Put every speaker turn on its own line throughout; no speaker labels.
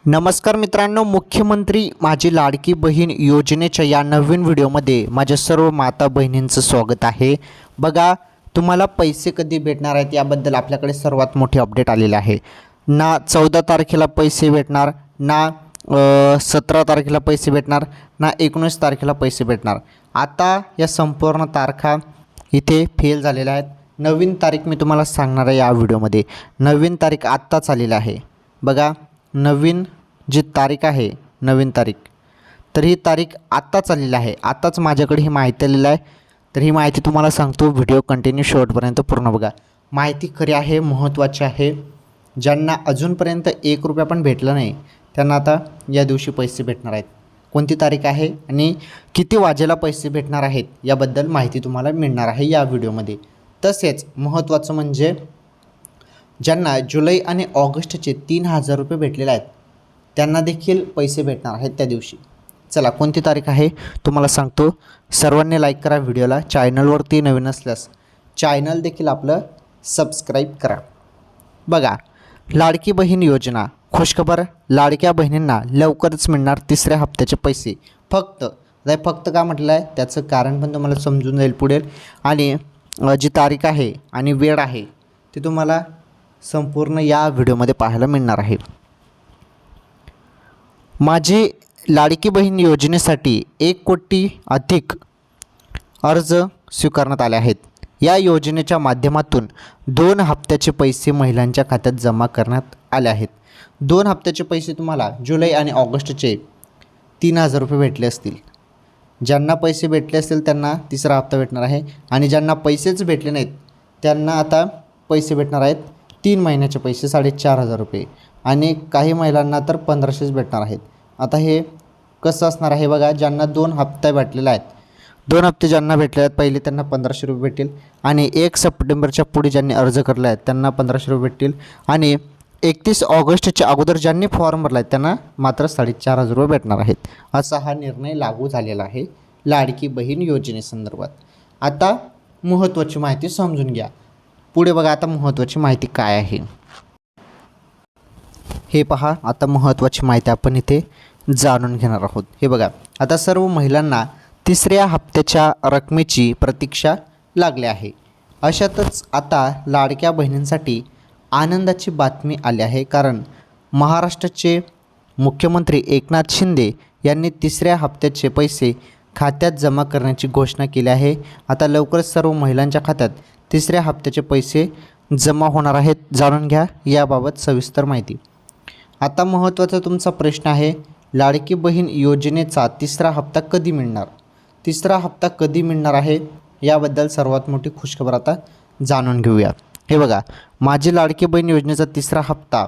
नमस्कार मित्रांनो, मुख्यमंत्री माझी लाडकी बहीण योजनेच्या या नवीन व्हिडिओमध्ये माझ्या सर्व माता बहिणींचं स्वागत आहे। बघा, तुम्हाला पैसे कधी भेटणार आहेत याबद्दल आपल्याकडे सर्वात मोठी अपडेट आलेली आहे। ना 14 तारखेला पैसे भेटणार, ना 17 तारखेला पैसे भेटणार, ना 19 तारखेला पैसे भेटणार। आता या संपूर्ण तारखा इथे फेल झालेल्या आहेत। नवीन तारीख मी तुम्हाला सांगणार आहे या व्हिडिओमध्ये। नवीन तारीख आत्ताच आलेली आहे। बघा, नवीन जी तारीख आहे, नवीन तारीख, तर ही तारीख आत्ताच आलेली आहे। आत्ताच माझ्याकडे ही माहिती आलेली आहे। तर ही माहिती तुम्हाला सांगतो, व्हिडिओ कंटिन्यू शेवटपर्यंत पूर्ण बघा। माहिती खरी आहे, महत्त्वाची आहे। ज्यांना अजूनपर्यंत 1 रुपया पण भेटला नाही त्यांना आता या दिवशी पैसे भेटणार आहेत। कोणती तारीख आहे आणि किती वाजेला पैसे भेटणार आहेत याबद्दल माहिती तुम्हाला मिळणार आहे या व्हिडिओमध्ये। तसेच महत्त्वाचं म्हणजे ज्यांना जुलै आणि ऑगस्टचे 3000 रुपये भेटलेले आहेत त्यांना देखील पैसे भेटणार आहेत त्या दिवशी। चला, कोणती तारीख आहे तुम्हाला सांगतो। सर्वांनी लाईक करा व्हिडिओला। चॅनलवरती नवीन असल्यास चॅनल देखील आपलं सबस्क्राईब करा। बघा, लाडकी बहीण योजना, खुशखबर, लाडक्या बहिणींना लवकरच मिळणार तिसऱ्या हप्त्याचे पैसे। फक्त का म्हटलं आहे त्याचं कारण पण तुम्हाला समजून जाईल पुढे, आणि जी तारीख आहे आणि वेळ आहे ती तुम्हाला संपूर्ण या व्हिडिओमध्ये पाहायला मिळणार आहे। माझी लाडकी बहीण योजनेसाठी 1 कोटी अधिक अर्ज स्वीकारण्यात आले आहेत। या योजनेच्या माध्यमातून 2 हप्त्याचे पैसे महिलांच्या खात्यात जमा करण्यात आले आहेत। 2 हप्त्याचे पैसे तुम्हाला जुलै आणि ऑगस्टचे 3000 रुपये भेटले असतील। ज्यांना पैसे भेटले असतील त्यांना तिसरा हप्ता भेटणार आहे, आणि ज्यांना पैसेच भेटले नाहीत त्यांना आता पैसे भेटणार आहेत 3 महिन्याचे पैसे 4500 रुपये, आणि काही महिलांना तर 1500च भेटणार आहेत। आता हे कसं असणार आहे बघा, ज्यांना 2 हप्ते भेटलेले आहेत, 2 हप्ते ज्यांना भेटले आहेत पहिले त्यांना 1500 रुपये भेटतील, आणि 1 सप्टेंबरच्या पुढे ज्यांनी अर्ज करले आहेत त्यांना 1500 रुपये भेटतील, आणि 31 ऑगस्टच्या अगोदर ज्यांनी फॉर्म भरला आहे त्यांना मात्र 4500 रुपये भेटणार आहेत। असा हा निर्णय लागू झालेला आहे लाडकी बहीण योजनेसंदर्भात। आता महत्त्वाची माहिती समजून घ्या। पुढे बघा, आता महत्त्वाची माहिती काय आहे हे पहा। आता महत्त्वाची माहिती आपण इथे जाणून घेणार आहोत। हे बघा, आता सर्व महिलांना तिसऱ्या हप्त्याच्या रकमेची प्रतीक्षा लागली आहे। अशातच आता लाडक्या बहिणींसाठी आनंदाची बातमी आली आहे, कारण महाराष्ट्राचे मुख्यमंत्री एकनाथ शिंदे यांनी तिसऱ्या हप्त्याचे पैसे खात्यात जमा करण्याची घोषणा केली आहे। आता लवकरच सर्व महिलांच्या खात्यात तिसऱ्या हप्त्याचे पैसे जमा होणार आहेत। जाणून घ्या याबाबत सविस्तर माहिती। आता महत्त्वाचा तुमचा प्रश्न आहे, लाडकी बहीण योजनेचा तिसरा हप्ता कधी मिळणार? तिसरा हप्ता कधी मिळणार आहे याबद्दल सर्वात मोठी खुशखबर आता जाणून घेऊया। हे बघा, माझी लाडकी बहीण योजनेचा तिसरा हप्ता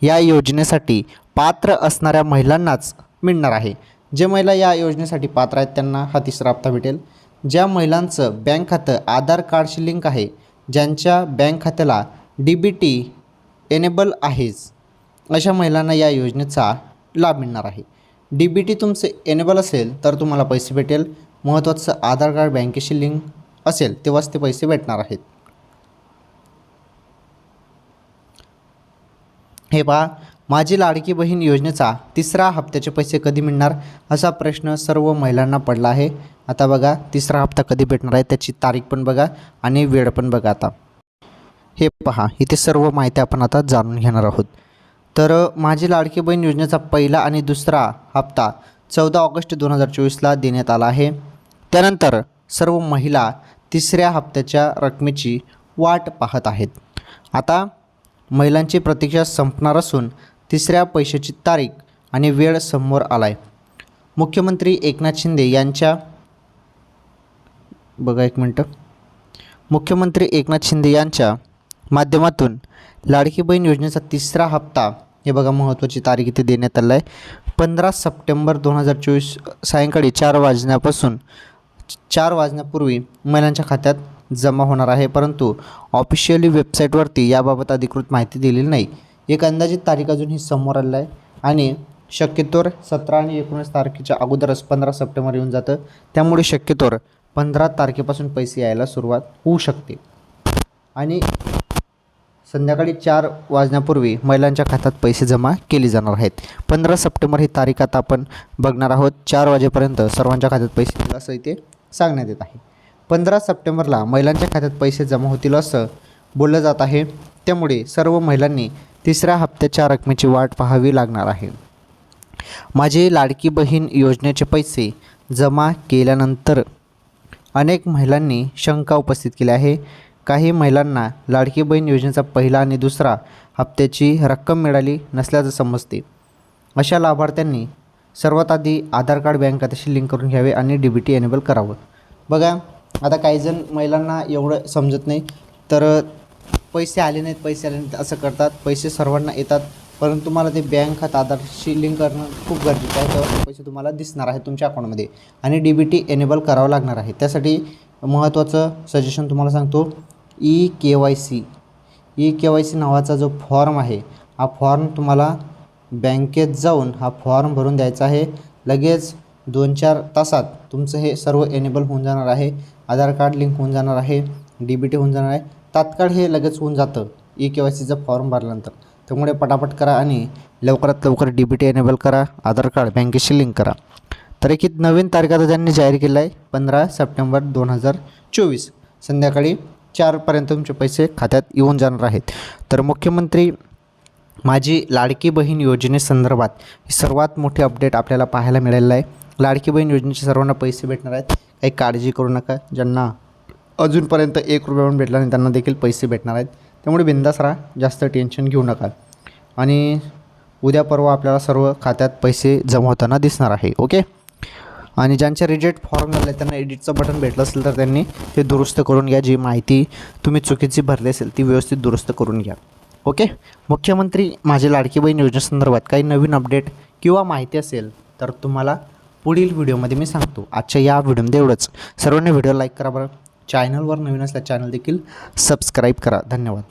या योजनेसाठी पात्र असणाऱ्या महिलांनाच मिळणार आहे। जे महिला या योजनेसाठी पात्र आहेत त्यांना हा तिसरा हप्ता भेटेल। ज्या महिलांचं बँक खातं आधार कार्डशी लिंक आहे, ज्यांच्या बँक खात्याला DBT एनेबल आहेच, अशा महिलांना या योजनेचा लाभ मिळणार आहे। DBT तुमचे एनेबल असेल तर तुम्हाला पैसे भेटेल। महत्त्वाचं, आधार कार्ड बँकेशी लिंक असेल तेव्हाच ते पैसे भेटणार आहेत। हे पहा, माझी लाडकी बहीण योजनेचा तिसरा हप्त्याचे पैसे कधी मिळणार असा प्रश्न सर्व महिलांना पडला आहे। आता बघा, तिसरा हप्ता कधी भेटणार आहे त्याची तारीख पण बघा आणि वेळ पण बघा। आता हे पहा, इथे सर्व माहिती आपण आता जाणून घेणार आहोत। तर माझी लाडकी बहीण योजनेचा पहिला आणि दुसरा हप्ता 14 ऑगस्ट 2024ला देण्यात आला आहे। त्यानंतर सर्व महिला तिसऱ्या हप्त्याच्या रकमेची वाट पाहत आहेत। आता महिलांची प्रतीक्षा संपणार असून तिसऱ्या पैशाची तारीख आणि वेळ समोर आला आहे। मुख्यमंत्री एकनाथ शिंदे यांच्या मुख्यमंत्री एकनाथ शिंदे यांच्या माध्यमातून लाडकी बहीण योजनेचा तिसरा हप्ता, हे बघा महत्त्वाची तारीख इथे देण्यात आली आहे, 15 सप्टेंबर 2024 सायंकाळी 4 वाजण्यापासून 4 वाजण्यापूर्वी महिलांच्या खात्यात जमा होणार आहे। परंतु ऑफिशियली वेबसाईटवरती याबाबत अधिकृत माहिती दिलेली नाही। एक अंदाजित तारीख अजूनही समोर आलेली आहे, आणि शक्यतोवर 17 आणि 19 तारखेच्या अगोदरच 15 सप्टेंबर येऊन जातं। त्यामुळे शक्यतोवर 15 तारखेपासून पैसे यायला सुरुवात होऊ शकते, आणि संध्याकाळी 4 वाजण्यापूर्वी महिलांच्या खात्यात पैसे जमा केले जाणार आहेत. 15 सप्टेंबर ही तारीख आता आपण बघणार आहोत. 4 वाजेपर्यंत सर्वांच्या खात्यात पैसे येतील असं इथे सांगण्यात येत आहे. 15 सप्टेंबरला महिलांच्या खात्यात पैसे जमा होतील असं बोललं जात आहे. त्यामुळे सर्व महिलांनी तिसऱ्या हप्त्याच्या रकमेची वाट पाहावी लागणार आहे. माझी लाडकी बहीण योजनेचे पैसे जमा केल्यानंतर अनेक महिलांनी शंका उपस्थित केली आहे. काही महिलांना लाडकी बहीण योजनेचा पहिला आणि दुसरा हप्त्याची रक्कम मिळाली नसल्याचं समजते. अशा लाभार्थ्यांनी सर्वात आधी आधार कार्ड बँक खात्याशी लिंक करून घ्यावे आणि DBT एनेबल करावं. बघा, आता काही जण महिलांना एवढं समजत नाही, तर पैसे आले नाहीत असं करतात. पैसे सर्वांना येतात, परंतु तुम्हाला ते बँक खातं आधारशी लिंक करणं खूप गरजेचं आहे. तेव्हा पैसे तुम्हाला दिसणार आहे तुमच्या अकाउंटमध्ये आणि DBT एनेबल करावं लागणार आहे. त्यासाठी महत्त्वाचं सजेशन तुम्हाला सांगतो, ई-KYC नावाचा जो फॉर्म आहे, हा फॉर्म तुम्हाला बँकेत जाऊन हा फॉर्म भरून द्यायचा आहे. लगेच 2-4 तासात तुमचं हे सर्व एनेबल होऊन जाणार आहे. आधार कार्ड लिंक होऊन जाणार आहे, DBT होऊन जाणार आहे. तात्काळ हे लगेच होऊन जातं ई-KYCचा फॉर्म भरल्यानंतर. त्यामुळे पटापट करा आणि लवकरात लवकर DBT एनेबल करा, आधार कार्ड बँकेशी लिंक करा. तर एक नवीन तारीख आता त्यांनी जाहीर केलं आहे, 15 सप्टेंबर 2024 संध्याकाळी 4पर्यंत तुमचे पैसे खात्यात येऊन जाणार आहेत. तर मुख्यमंत्री माझी लाडकी बहीण योजनेसंदर्भात सर्वात मोठी अपडेट आपल्याला पाहायला मिळालेलं आहे. लाडकी बहीण योजनेचे सर्वांना पैसे भेटणार आहेत. काही काळजी करू नका. ज्यांना अजूनपर्यंत 1 रुपया पण भेटला नाही त्यांना देखील पैसे भेटणार आहेत. त्यामुळे बिंदास राहा, जास्त टेन्शन घेऊ नका. आणि उद्या परवा आपल्याला सर्व खात्यात पैसे जमा होताना दिसणार आहे. ओके. आणि ज्यांचे रिजेक्ट फॉर्म झाले त्यांना एडिटचं बटन भेटलं असेल तर त्यांनी ते दुरुस्त करून घ्या. जी माहिती तुम्ही चुकीची भरली असेल ती व्यवस्थित दुरुस्त करून घ्या. ओके. मुख्यमंत्री माझी लाडकी बहीण योजनेसंदर्भात काही नवीन अपडेट किंवा माहिती असेल तर तुम्हाला पुढील व्हिडिओमध्ये मी सांगतो. आजच्या या व्हिडिओमध्ये एवढंच. सर्वांनी व्हिडिओ लाईक करा बरं. चॅनलवर नवीन असल्यास चॅनल देखील सबस्क्राईब करा. धन्यवाद.